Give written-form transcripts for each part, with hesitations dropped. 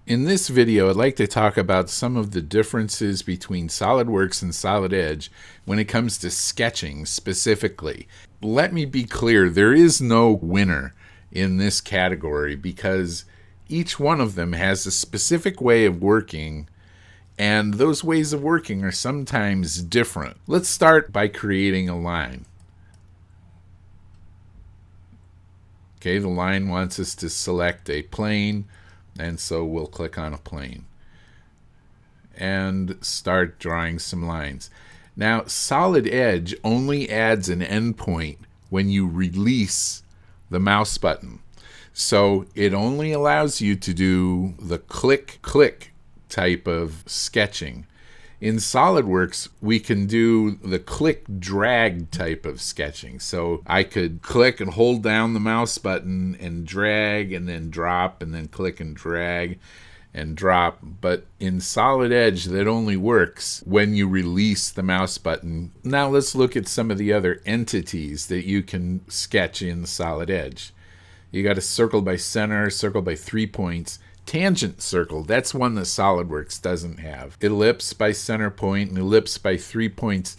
In this video, I'd like to talk about some of the differences between SolidWorks and Solid Edge when it comes to sketching specifically. Let me be clear, there is no winner in this category because each one of them has a specific way of working, and those ways of working are sometimes different. Let's start by creating a line. Okay, the line wants us to select a plane, and so we'll click on a plane and start drawing some lines. Now, Solid Edge only adds an endpoint when you release the mouse button. So it only allows you to do the click type of sketching. In SolidWorks, we can do the click-drag type of sketching. So I could click and hold down the mouse button and drag and then drop and then click and drag and drop. But in Solid Edge, that only works when you release the mouse button. Now let's look at some of the other entities that you can sketch in Solid Edge. You got a circle by center, circle by 3 points. Tangent circle, that's one that SolidWorks doesn't have. Ellipse by center point and ellipse by 3 points.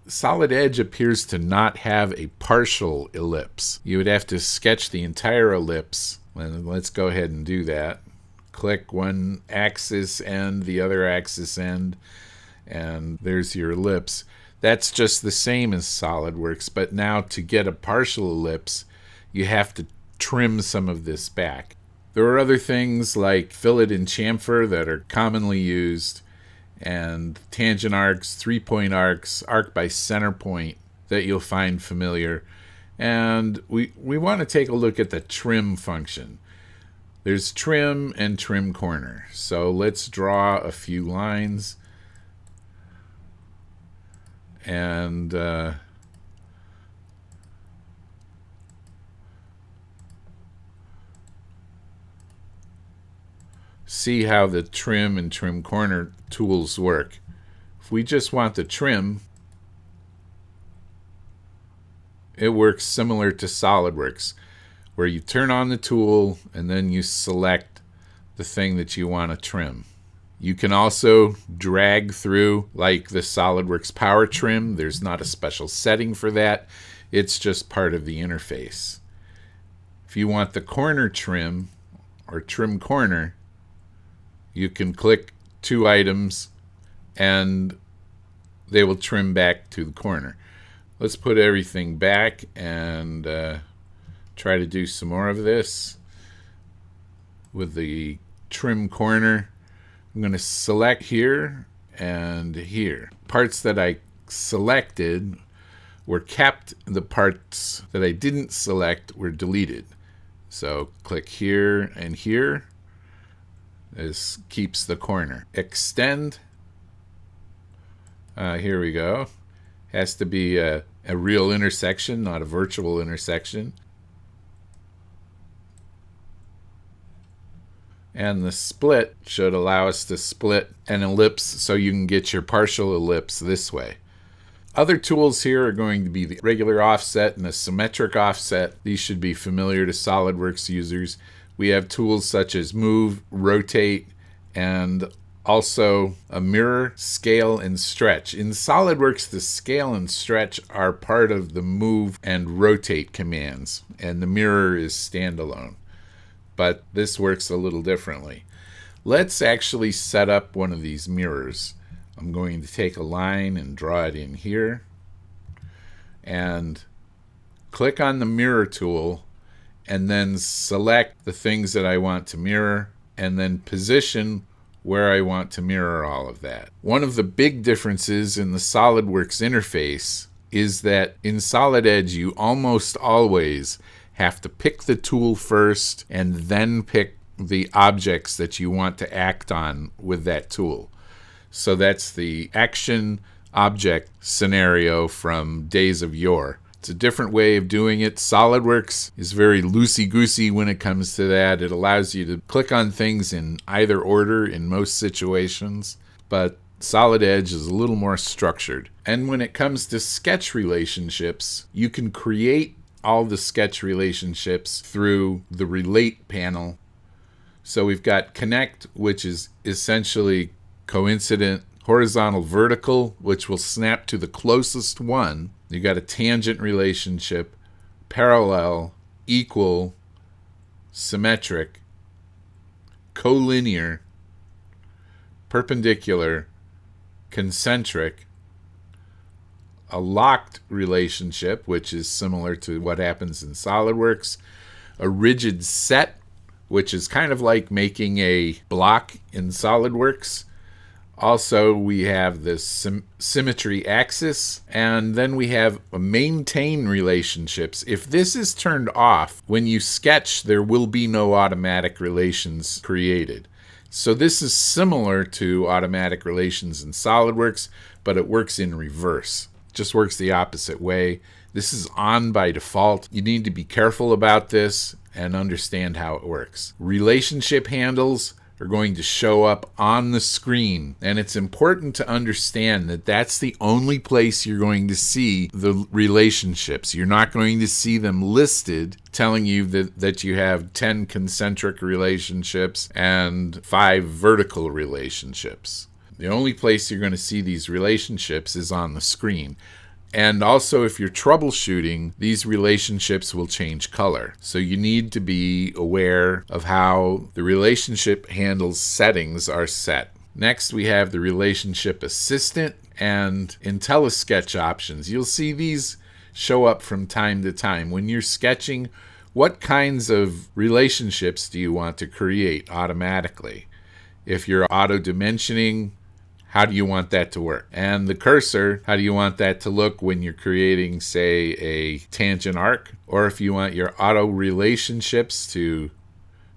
Solid Edge appears to not have a partial ellipse. You would have to sketch the entire ellipse. And let's go ahead and do that. Click one axis end, the other axis end, and there's your ellipse. That's just the same as SolidWorks, but now to get a partial ellipse, you have to trim some of this back. There are other things like fillet and chamfer that are commonly used, and tangent arcs, 3-point arcs, arc by center point that you'll find familiar. And we want to take a look at the trim function. There's trim and trim corner. So let's draw a few lines and see how the trim and trim corner tools work. If we just want the trim, it works similar to SolidWorks, where you turn on the tool and then you select the thing that you want to trim. You can also drag through like the SolidWorks Power Trim. There's not a special setting for that. It's just part of the interface. If you want the corner trim or trim corner, you can click 2 items and they will trim back to the corner. Let's put everything back and try to do some more of this with the trim corner. I'm going to select here and here. Parts that I selected were kept, the parts that I didn't select were deleted. So click here and here. This keeps the corner. Extend. Here we go. Has to be a real intersection, not a virtual intersection. And the split should allow us to split an ellipse so you can get your partial ellipse this way. Other tools here are going to be the regular offset and a symmetric offset. These should be familiar to SolidWorks users. We have tools such as move, rotate, and also a mirror, scale, and stretch. In SolidWorks, the scale and stretch are part of the move and rotate commands, and the mirror is standalone. But this works a little differently. Let's actually set up one of these mirrors. I'm going to take a line and draw it in here, and click on the mirror tool, and then select the things that I want to mirror, and then position where I want to mirror all of that. One of the big differences in the SolidWorks interface is that in Solid Edge, you almost always have to pick the tool first and then pick the objects that you want to act on with that tool. So that's the action object scenario from days of yore. It's a different way of doing it. SolidWorks is very loosey-goosey when it comes to that. It allows you to click on things in either order in most situations, but Solid Edge is a little more structured. And when it comes to sketch relationships, you can create all the sketch relationships through the Relate panel. So we've got connect, which is essentially coincident, horizontal vertical, which will snap to the closest one. You got a tangent relationship, parallel, equal, symmetric, collinear, perpendicular, concentric, a locked relationship, which is similar to what happens in SolidWorks, a rigid set, which is kind of like making a block in SolidWorks. Also, we have the symmetry axis, and then we have a maintain relationships. If this is turned off, when you sketch, there will be no automatic relations created. So this is similar to automatic relations in SolidWorks, but it works in reverse. It just works the opposite way. This is on by default. You need to be careful about this and understand how it works. Relationship handles are going to show up on the screen, and it's important to understand that that's the only place you're going to see the relationships. You're not going to see them listed telling you that you have 10 concentric relationships and 5 vertical relationships. The only place you're going to see these relationships is on the screen. And also, if you're troubleshooting, these relationships will change color. So you need to be aware of how the relationship handles settings are set. Next, we have the relationship assistant and IntelliSketch options. You'll see these show up from time to time. When you're sketching, what kinds of relationships do you want to create automatically? If you're auto-dimensioning, how do you want that to work? And the cursor, how do you want that to look when you're creating, say, a tangent arc? Or if you want your auto relationships to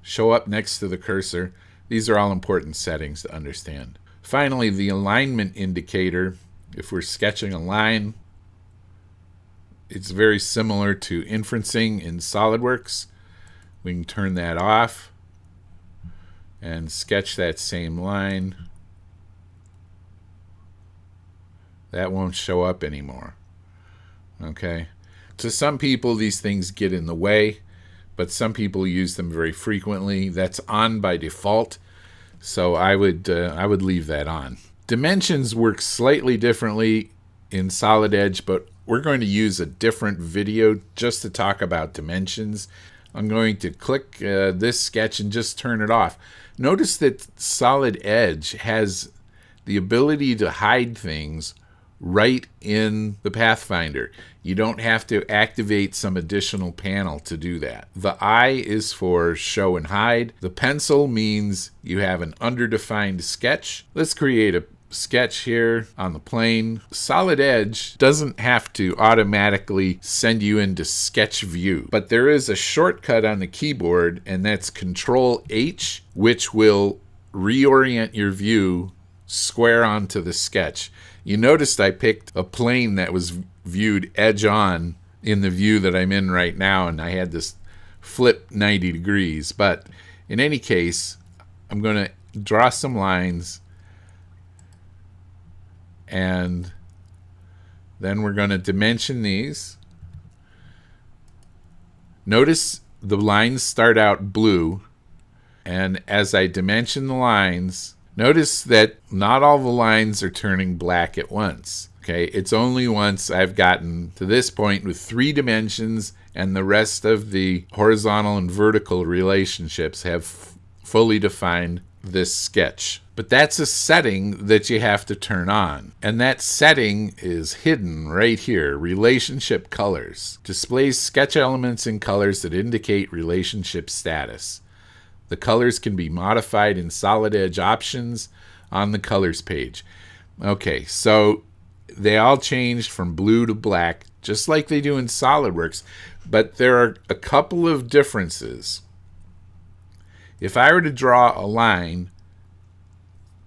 show up next to the cursor. These are all important settings to understand. Finally, the alignment indicator. If we're sketching a line, it's very similar to inferencing in SolidWorks. We can turn that off and sketch that same line. That won't show up anymore. Okay? To some people, these things get in the way, but some people use them very frequently. That's on by default, so I would leave that on. Dimensions work slightly differently in Solid Edge, but we're going to use a different video just to talk about dimensions. I'm going to click this sketch and just turn it off. Notice that Solid Edge has the ability to hide things right in the Pathfinder. You don't have to activate some additional panel to do that. The eye is for show and hide. The pencil means you have an underdefined sketch. Let's create a sketch here on the plane. Solid Edge doesn't have to automatically send you into sketch view, but there is a shortcut on the keyboard, and that's Control H, which will reorient your view square onto the sketch. You noticed I picked a plane that was viewed edge on in the view that I'm in right now, and I had this flip 90 degrees. But in any case, I'm going to draw some lines, and then we're going to dimension these. Notice the lines start out blue, and as I dimension the lines, notice that not all the lines are turning black at once. Okay, it's only once I've gotten to this point with 3 dimensions and the rest of the horizontal and vertical relationships have fully defined this sketch. But that's a setting that you have to turn on. And that setting is hidden right here. Relationship colors. Displays sketch elements in colors that indicate relationship status. The colors can be modified in Solid Edge options on the colors page. Okay, so they all changed from blue to black, just like they do in SolidWorks, but there are a couple of differences. If I were to draw a line,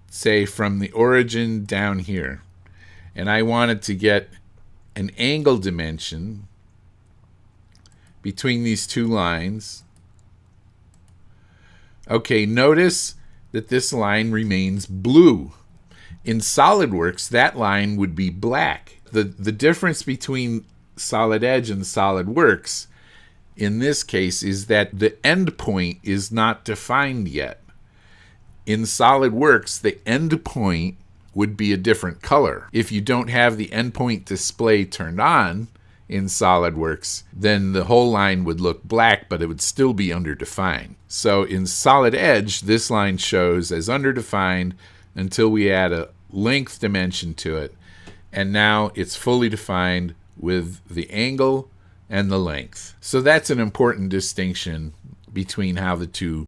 say from the origin down here, and I wanted to get an angle dimension between these 2 lines, okay, notice that this line remains blue. In SolidWorks, that line would be black. The difference between Solid Edge and SolidWorks in this case is that the endpoint is not defined yet. In SolidWorks, the endpoint would be a different color. If you don't have the endpoint display turned on in SolidWorks, then the whole line would look black, but it would still be underdefined. So in Solid Edge, this line shows as underdefined until we add a length dimension to it, and now it's fully defined with the angle and the length. So that's an important distinction between how the two